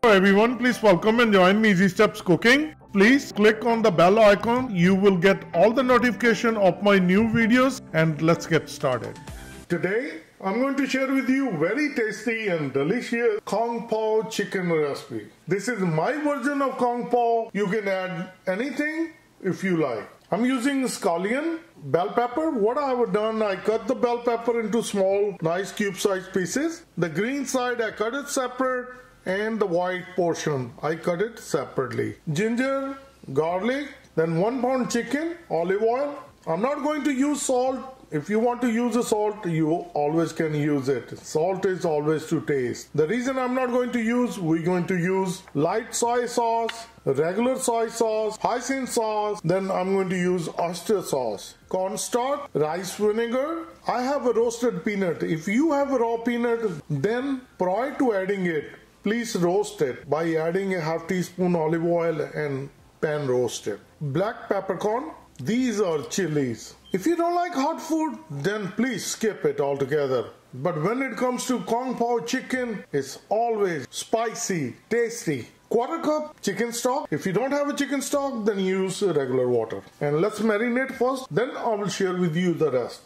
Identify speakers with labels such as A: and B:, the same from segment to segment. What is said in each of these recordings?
A: Hello everyone, please welcome and join me Easy Steps Cooking. Please click on the bell icon. You will get all the notification of my new videos, and let's get started. Today I'm going to share with you very tasty and delicious Kung Pao chicken recipe. This is my version of Kung Pao. You can add anything if you like. I'm using scallion, bell pepper. What I have done, I cut the bell pepper into small, nice cube-sized pieces. The green side I cut it separate, and the white portion I cut it separately. Ginger, garlic, then 1 pound chicken, olive oil. I'm not going to use salt. If you want to use a salt, you always can use it. Salt is always to taste. The reason I'm not going to use, we're going to use light soy sauce, regular soy sauce, hoisin sauce, then I'm going to use oyster sauce, cornstarch, rice vinegar. I have a roasted peanut. If you have a raw peanut, then prior to adding it, please roast it by adding a half teaspoon olive oil and pan roast it. Black peppercorn. These are chilies. If you don't like hot food, then please skip it altogether. But when it comes to Kung Pao chicken, it's always spicy, tasty. 1/4 cup chicken stock. If you don't have a chicken stock, then use regular water. And let's marinate first, then I will share with you the rest.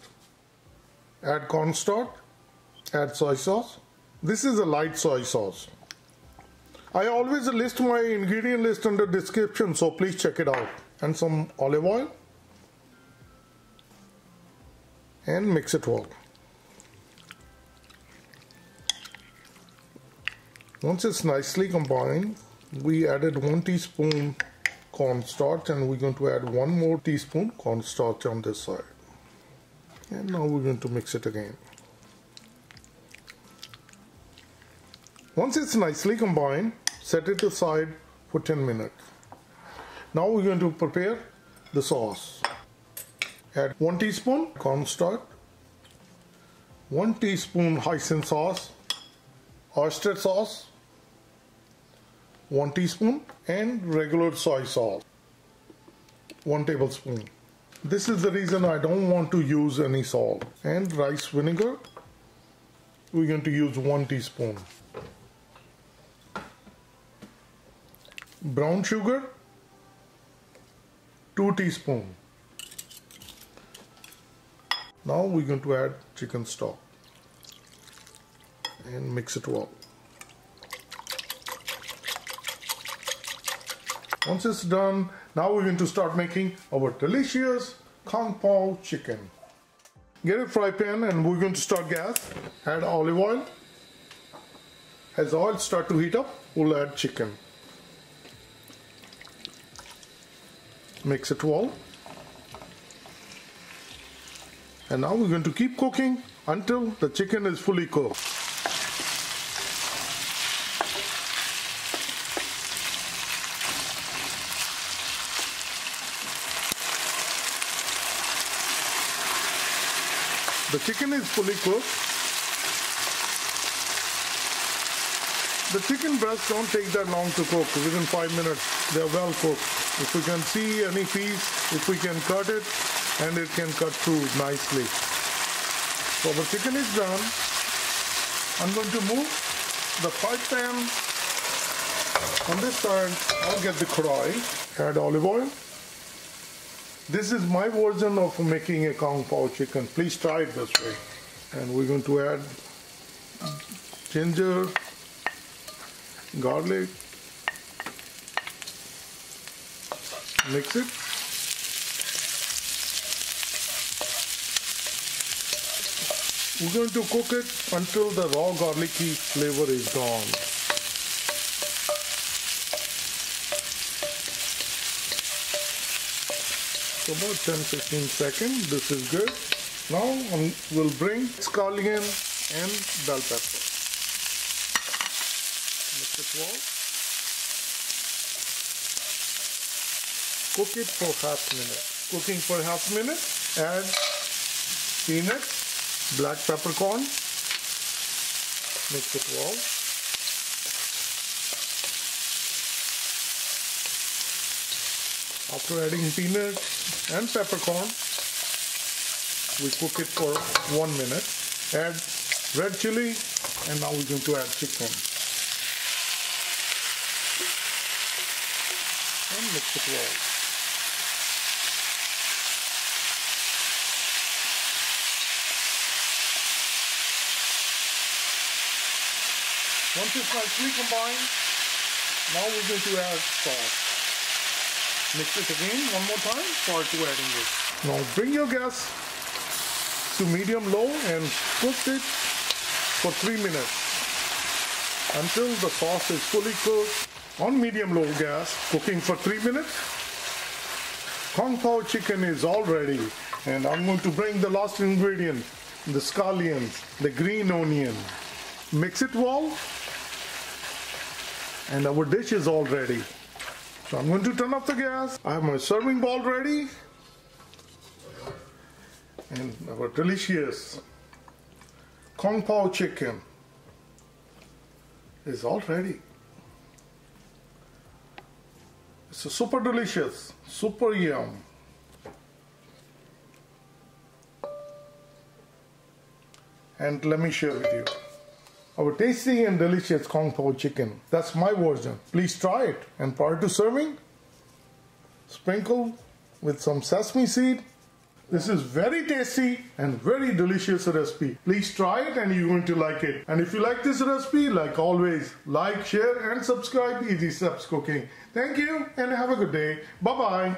A: Add cornstarch, add soy sauce. This is a light soy sauce. I always list my ingredient list under description, so please check it out. And some olive oil. And mix it well. Once it's nicely combined, we added 1 teaspoon cornstarch, and we're going to add 1 more teaspoon cornstarch on this side. And now we're going to mix it again. Once it's nicely combined, set it aside for 10 minutes. Now we're going to prepare the sauce. Add 1 teaspoon cornstarch, 1 teaspoon hoisin sauce, oyster sauce, 1 teaspoon, and regular soy sauce, 1 tablespoon. This is the reason I don't want to use any salt. And rice vinegar, we're going to use 1 teaspoon. Brown sugar, 2 teaspoons. Now we're going to add chicken stock and mix it well. Once it's done, now we're going to start making our delicious Kung Pao chicken. Get a fry pan and we're going to start gas. Add olive oil. As oil starts to heat up, we'll add chicken. Mix it well. And now we're going to keep cooking until the chicken is fully cooked. The chicken is fully cooked. The chicken breasts don't take that long to cook. Within 5 minutes, they're well cooked. If we can see any piece, if we can cut it, and it can cut through nicely. So the chicken is done. I'm going to move the fry pan on this side. I'll get the karahi. Add olive oil. This is my version of making a Kung Pao chicken. Please try it this way. And we're going to add ginger, garlic. Mix it. We're going to cook it until the raw garlicky flavor is gone. So about 10-15 seconds, this is good. Now we'll bring scallion and bell pepper. Mix it well. Cook it for half minute. Cooking for half minute, add peanuts, black peppercorn, mix it well. After adding peanuts and peppercorn, we cook it for 1 minute. Add red chili, and now we're going to add chicken. and mix it well. Once it's nicely combined, now we're going to add salt. Mix it again one more time prior to adding it. Now bring your gas to medium-low and cook it for 3 minutes until the sauce is fully cooked. On medium-low gas, cooking for 3 minutes. Kung Pao chicken is all ready, and I'm going to bring the last ingredient, the scallions, the green onion. Mix it well, and our dish is all ready. So I'm going to turn off the gas. I have my serving bowl ready, and our delicious Kung Pao chicken is all ready. It's super delicious, super yum. And let me share with you our tasty and delicious Kung Pao chicken. That's my version. Please try it. And prior to serving, sprinkle with some sesame seed. This is very tasty and very delicious recipe. Please try it and you're going to like it. And if you like this recipe, like always, like, share and subscribe Easy Steps Cooking. Thank you and have a good day. Bye-bye.